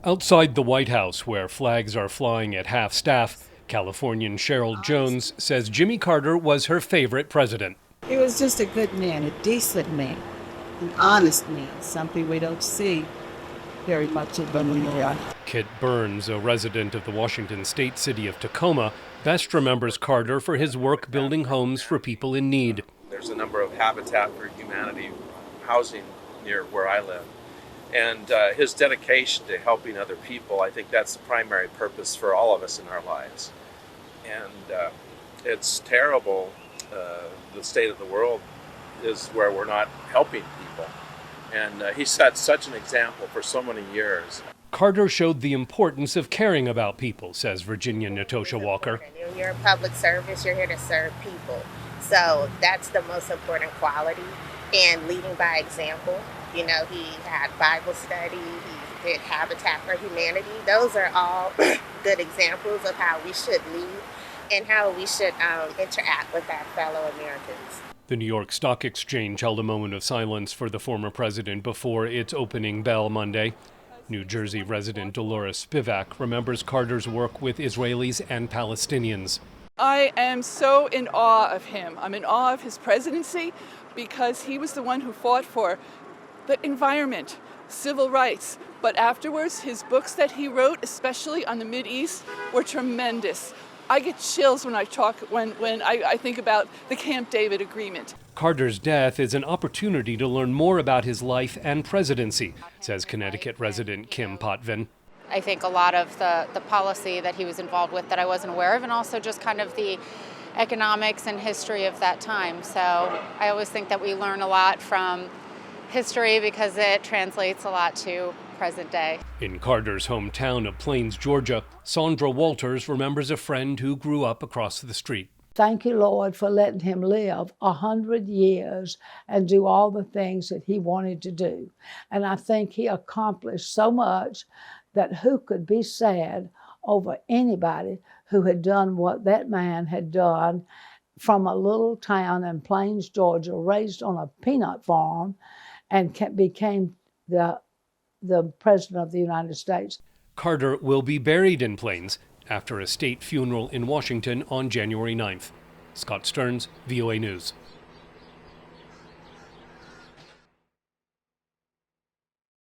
Outside the White House, where flags are flying at half-staff, Californian Cheryl Jones says Jimmy Carter was her favorite president. He was just a good man, a decent man, an honest man, something we don't see very much in Bermuda. Kit Burns, a resident of the Washington state city of Tacoma, best remembers Carter for his work building homes for people in need. There's a number of Habitat for Humanity housing near where I live. And his dedication to helping other people, I think that's the primary purpose for all of us in our lives. And it's terrible, the state of the world is where we're not helping people. And he set such an example for so many years. Carter showed the importance of caring about people, says Virginia Natosha Walker. When you're in public service, you're here to serve people. So that's the most important quality. And leading by example. You know, he had Bible study, he did Habitat for Humanity. Those are all good examples of how we should lead and how we should interact with our fellow Americans. The New York Stock Exchange held a moment of silence for the former president before its opening bell Monday. New Jersey resident Dolores Spivak remembers Carter's work with Israelis and Palestinians. I am so in awe of him. I'm in awe of his presidency because he was the one who fought for the environment, civil rights, but afterwards his books that he wrote, especially on the Mideast, were tremendous. I get chills when I think about the Camp David Agreement. Carter's death is an opportunity to learn more about his life and presidency, says Connecticut resident Kim Potvin. I think a lot of the policy that he was involved with that I wasn't aware of, and also just kind of the economics and history of that time. So I always think that we learn a lot from history because it translates a lot to present day. In Carter's hometown of Plains, Georgia, Sandre Walters remembers a friend who grew up across the street. Thank you, Lord, for letting him live 100 years and do all the things that he wanted to do. And I think he accomplished so much that who could be sad over anybody who had done what that man had done from a little town in Plains, Georgia, raised on a peanut farm, and became the President of the United States. Carter will be buried in Plains after a state funeral in Washington on January 9th. Scott Stearns, VOA News.